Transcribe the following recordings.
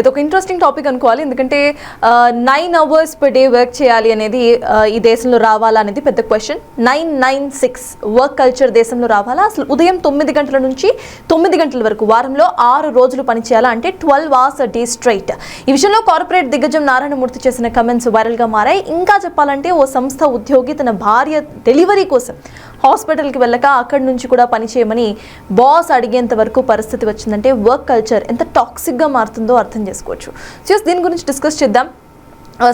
ఇది ఒక interesting topic అనుకోవాలి. ఎందుకంటే 9 hours per day వర్క్ చేయాలి అనేది ఈ దేశంలో రావాలా అనేది పెద్ద క్వశ్చన్. 996 వర్క్ కల్చర్ దేశంలో రావాలా? అసలు ఉదయం 9 గంటల నుంచి 9 గంటల వరకు వారంలో 6 రోజులు పనిచేయాలా అంటే 12 hours a day straight. ఈ విషయంలో కార్పొరేట్ దిగ్గజం నారాయణమూర్తి చేసిన కమెంట్స్ వైరల్గా మారాయి. ఇంకా చెప్పాలంటే ఓ సంస్థ ఉద్యోగి తన భార్య డెలివరీ కోసం హాస్పిటల్కి వెళ్ళక అక్కడి నుంచి కూడా పనిచేయమని బాస్ అడిగేంత వరకు పరిస్థితి వచ్చిందంటే వర్క్ కల్చర్ ఎంత టాక్సిక్గా మారుతుందో అర్థం చేసుకోవచ్చు. సో దీని గురించి డిస్కస్ చేద్దాం.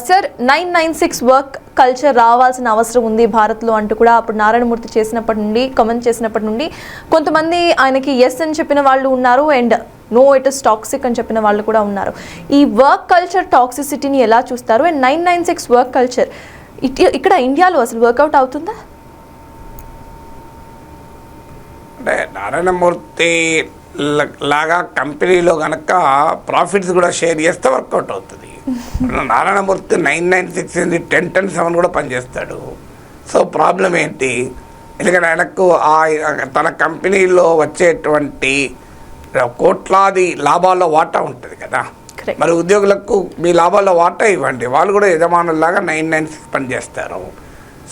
సార్, 996 వర్క్ కల్చర్ రావాల్సిన అవసరం ఉంది భారత్లో అంటూ కూడా అప్పుడు నారాయణమూర్తి చేసినప్పటి నుండి కామెంట్ చేసినప్పటి నుండి కొంతమంది ఆయనకి ఎస్ అని చెప్పిన వాళ్ళు ఉన్నారు and no it is toxic అని చెప్పిన వాళ్ళు కూడా ఉన్నారు. ఈ వర్క్ కల్చర్ టాక్సిసిటీని ఎలా చూస్తారు? అండ్ 996 వర్క్ కల్చర్ ఇక్కడ ఇండియాలో అసలు వర్కౌట్ అవుతుందా? అంటే నారాయణమూర్తి లాగా కంపెనీలో కనుక ప్రాఫిట్స్ కూడా షేర్ చేస్తే వర్కౌట్ అవుతుంది. నారాయణమూర్తి 996 10-7 కూడా పనిచేస్తాడు. సో ప్రాబ్లం ఏంటి? ఎందుకంటే ఆయనకు తన కంపెనీలో వచ్చేటువంటి కోట్లాది లాభాల్లో వాటా ఉంటుంది కదా. మరి ఉద్యోగులకు మీ లాభాల్లో వాటా ఇవ్వండి, వాళ్ళు కూడా యజమానులాగా 996 పనిచేస్తారు.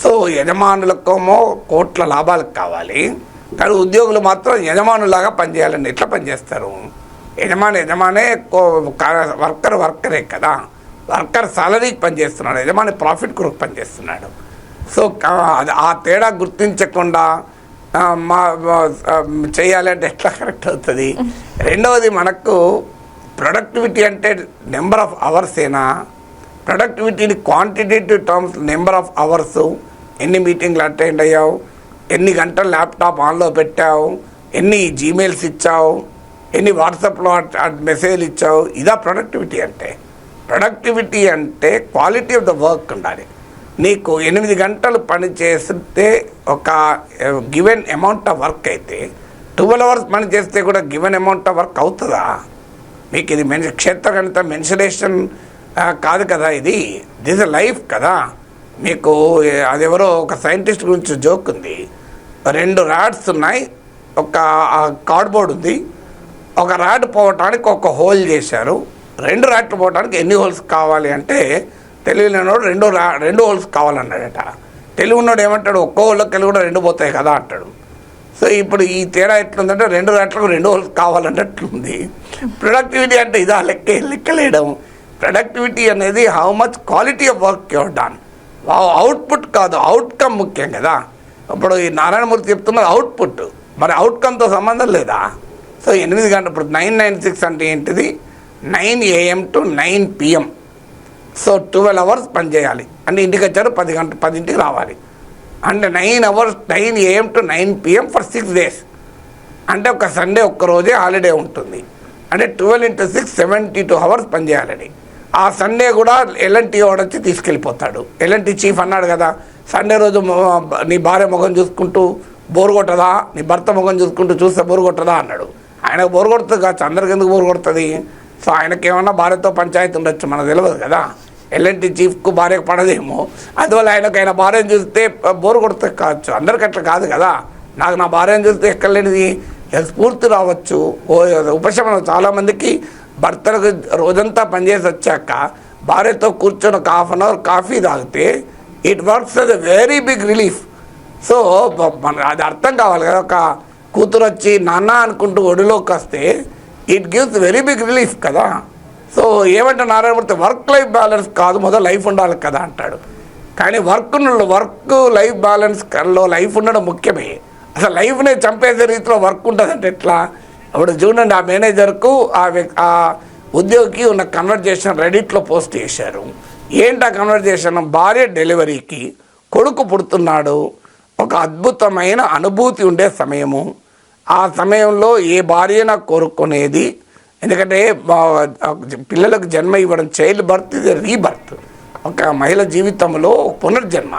సో యజమానులకేమో కోట్ల లాభాలకు కావాలి, కానీ ఉద్యోగులు మాత్రం యజమానులాగా పనిచేయాలండి. ఎట్లా పనిచేస్తారు? యజమానే వర్కరే కదా. వర్కర్ సాలరీకి పనిచేస్తున్నాడు, యజమాని ప్రాఫిట్ కొరకు పనిచేస్తున్నాడు. సో ఆ తేడా గుర్తించకుండా చేయాలంటే ఎట్లా కరెక్ట్ అవుతుంది? రెండవది, మనకు ప్రొడక్టివిటీ అంటే నెంబర్ ఆఫ్ అవర్స్ ఏనా? ప్రొడక్టివిటీని quantitative terms number of hours, ఎన్ని మీటింగ్లు అటెండ్ అయ్యావు, ఎన్ని గంటలు ల్యాప్టాప్ ఆన్లో పెట్టావు, ఎన్ని జీమెయిల్స్ ఇచ్చావు, ఎన్ని వాట్సాప్లో మెసేజ్లు ఇచ్చావు, ఇదా ప్రొడక్టివిటీ అంటే? ప్రొడక్టివిటీ అంటే క్వాలిటీ ఆఫ్ ద వర్క్ ఉండాలి. నీకు 8 గంటలు పని చేస్తే ఒక గివెన్ అమౌంట్ ఆఫ్ వర్క్ అయితే 12 hours పని చేస్తే కూడా గివెన్ అమౌంట్ ఆఫ్ వర్క్ అవుతుందా? మీకు ఇది క్షేత్రగణిత మెన్సురేషన్ కాదు కదా, ఇది దిస్ ఎ లైఫ్ కదా. మీకు అదెవరో ఒక సైంటిస్ట్ గురించి జోక్ ఉంది. 2 రాడ్స్ ఉన్నాయి, ఒక కార్డ్బోర్డ్ ఉంది, ఒక రాడ్ పోవటానికి ఒక హోల్ చేశారు. 2 రాడ్లు పోవటానికి ఎన్ని హోల్స్ కావాలి అంటే తెలివినోడు 2 హోల్స్ కావాలన్నాడట. తెలివి ఉన్నాడు ఏమంటాడు, ఒక్కో హోల్లోకి వెళ్ళి కూడా 2 పోతాయి కదా అంటాడు. సో ఇప్పుడు ఈ తేడా ఎట్లుందంటే 2 రాట్లకు 2 హోల్స్ కావాలన్నట్లుంది. ప్రొడక్టివిటీ అంటే ఇదా లెక్కలేయడం. ప్రొడక్టివిటీ అనేది how much quality of work your done. Output కాదు, అవుట్కమ్ ముఖ్యం కదా. ఇప్పుడు ఈ నారాయణమూర్తి చెప్తున్నది అవుట్పుట్, మరి అవుట్కమ్తో సంబంధం లేదా? సో 8 గంటలు, ఇప్పుడు 996 అంటే ఏంటిది? 9 AM to 9 PM. So 12 hours పనిచేయాలి అంటే ఇంటికి వచ్చారు 10ంటికి రావాలి అంటే 9 hours 9 AM to 9 PM for 6 days. అంటే ఒక సండే ఒక్కరోజే హాలిడే ఉంటుంది. అంటే 12 into 6 72 hours పనిచేయాలని. ఆ సండే కూడా ఎల్ఎన్టీ వాడు వచ్చి తీసుకెళ్ళిపోతాడు. ఎల్ఎన్టీ చీఫ్ అన్నాడు కదా, సండే రోజు నీ భార్య ముఖం చూసుకుంటూ బోరు కొట్టదా, నీ భర్త ముఖం చూసుకుంటూ చూస్తే బోరు కొట్టదా అన్నాడు. ఆయనకు బోరు కొడుతుంది కావచ్చు, అందరికి ఎందుకు బోరు కొడుతుంది? సో ఆయనకేమన్నా భార్యతో పంచాయతీ ఉండొచ్చు, మనకు తెలియదు కదా. ఎల్ఎన్టీ చీఫ్కు భార్యకు పడదేమో, అందువల్ల ఆయన భార్యను చూస్తే బోరు కొడుతుంది కావచ్చు. అందరికి అట్లా కాదు కదా. నాకు నా భార్యను చూస్తే ఎక్కలేనిది స్ఫూర్తి రావచ్చు, ఉపశమనం. చాలామందికి భర్తలకు రోజంతా పనిచేసి వచ్చాక భార్యతో కూర్చొని ఒక 1/2 hour కాఫీ తాగితే it works as a very big relief. So అది అర్థం కావాలి కదా. ఒక కూతురు వచ్చి నాన్న అనుకుంటూ ఒడిలోకి వస్తే it gives very big relief కదా. సో ఏమంటే నారాయణమూర్తి వర్క్ లైఫ్ బ్యాలెన్స్ కాదు, మొదలు లైఫ్ ఉండాలి కదా అంటాడు. కానీ వర్క్ లైఫ్ బ్యాలెన్స్లో లైఫ్ ఉండడం ముఖ్యమే. అసలు లైఫ్నే చంపేసే రీతిలో వర్క్ ఉంటుందంటే ఎట్లా? అప్పుడు చూడండి, ఆ మేనేజర్కు ఆ ఉద్యోగికి ఉన్న కన్వర్జేషన్ రెడిట్లో పోస్ట్ చేశారు. ఏంటి ఆ కన్వర్జేషన్? భార్య డెలివరీకి, కొడుకు పుడుతున్నాడు, ఒక అద్భుతమైన అనుభూతి ఉండే సమయము. ఆ సమయంలో ఏ భార్యన కోరుకునేది, ఎందుకంటే పిల్లలకు జన్మ ఇవ్వడం, చైల్డ్ బర్త్ ఇది రీబర్త్, ఒక మహిళ జీవితంలో పునర్జన్మ.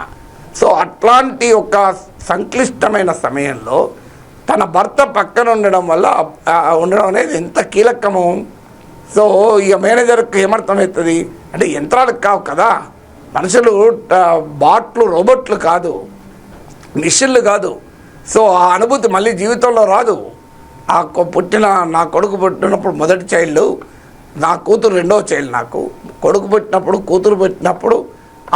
సో అట్లాంటి ఒక సంక్లిష్టమైన సమయంలో తన భర్త పక్కన ఉండడం అనేది ఎంత కీలకము. సో ఇక మేనేజర్కి ఏమర్థమవుతుంది అంటే యంత్రాలకు కావు కదా, మనుషులు బాట్లు రోబోట్లు కాదు, మిషన్లు కాదు. సో ఆ అనుభూతి మళ్ళీ జీవితంలో రాదు. నా కొడుకు పుట్టినప్పుడు మొదటి చైల్డ్ నా కూతురు రెండవ చైల్డ్, నాకు కొడుకు పుట్టినప్పుడు కూతురు పుట్టినప్పుడు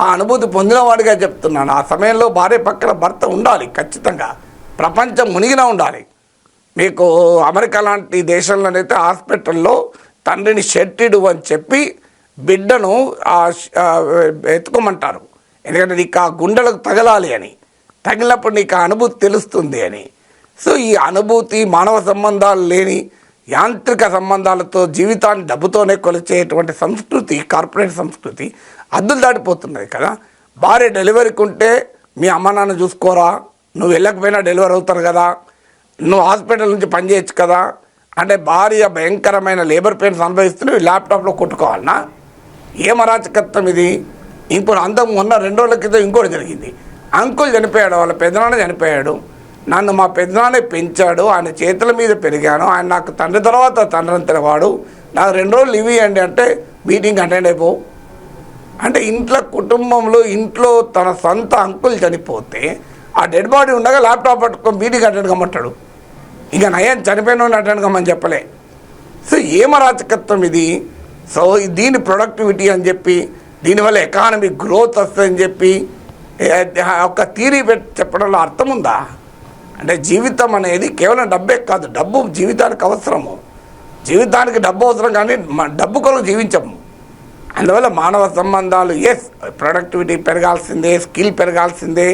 ఆ అనుభూతి పొందినవాడిగా చెప్తున్నాను. ఆ సమయంలో భార్య పక్కన భర్త ఉండాలి ఖచ్చితంగా, ప్రపంచం మునిగినా ఉండాలి. మీకు అమెరికా లాంటి దేశంలోనైతే హాస్పిటల్లో తండ్రిని షెట్టిడు అని చెప్పి బిడ్డను ఎత్తుకోమంటారు. ఎందుకంటే నీకు ఆ గుండెలకు తగలాలి అని, తగిలినప్పుడు నీకు ఆ అనుభూతి తెలుస్తుంది అని. సో ఈ అనుభూతి మానవ సంబంధాలు లేని యాంత్రిక సంబంధాలతో జీవితాన్ని డబ్బుతోనే కొలిచేటువంటి సంస్కృతి, కార్పొరేట్ సంస్కృతి అద్దులు దాటిపోతున్నది కదా. భార్య డెలివరీకి ఉంటే మీ అమ్మ నాన్న చూసుకోరా, నువ్వు వెళ్ళకపోయినా డెలివరీ అవుతారు కదా, నువ్వు హాస్పిటల్ నుంచి పనిచేయచ్చు కదా అంటే భార్య భయంకరమైన లేబర్ పెయిన్స్ అనుభవిస్తూ ల్యాప్టాప్లో కొట్టుకోవాలన్నా? ఏం అరాచకత్వం ఇది. ఇప్పుడు మొన్న 2 రోజుల క్రితం ఇంకోటి జరిగింది. అంకుల్ చనిపోయాడు, వాళ్ళ పెద్దనాన్న చనిపోయాడు. నన్ను మా పెద్దనాన్నే పెంచాడు, ఆయన చేతుల మీద పెరిగాను, ఆయన నాకు తండ్రి తర్వాత తండ్రి అంతటి వాడు, నాకు 2 రోజులు లీవ్ ఇవ్వండి అంటే మీటింగ్ అటెండ్ అయిపోవు అంటే ఇంట్లో కుటుంబంలో ఇంట్లో తన సొంత అంకుల్ చనిపోతే ఆ డెడ్ బాడీ ఉండగా ల్యాప్టాప్ పట్టుకొని మీటింగ్ అటెండ్ కమ్మట్టాడు. ఇంకా నయం చనిపోయిన అటెండ్ కమ్మని చెప్పలే. సో ఏం అరాచకత్వం ఇది. సో దీని ప్రొడక్టివిటీ అని చెప్పి, దీనివల్ల ఎకానమిక్ గ్రోత్ వస్తుందని చెప్పి ఒక థీరీ పెట్టి చెప్పడంలో అర్థం ఉందా? అంటే జీవితం అనేది కేవలం డబ్బే కాదు, డబ్బు జీవితానికి అవసరము, జీవితానికి డబ్బు అవసరం, కానీ డబ్బు కొరకు జీవించము. అందువల్ల మానవ సంబంధాలు ప్రొడక్టివిటీ పెరగాల్సిందే, స్కిల్ పెరగాల్సిందే,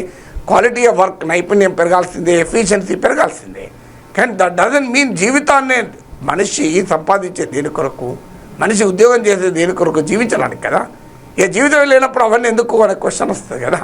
క్వాలిటీ ఆఫ్ వర్క్ నైపుణ్యం పెరగాల్సిందే, ఎఫిషియన్సీ పెరగాల్సిందే. కానీ దట్ డజంట్ మీన్ జీవితాన్ని మనిషి సంపాదించే దేని కొరకు, మనిషి ఉద్యోగం చేసే దేని కొరకు జీవించడానికి కదా. ఇక జీవితం లేనప్పుడు అవన్నీ ఎందుకు అనే క్వశ్చన్ వస్తుంది కదా.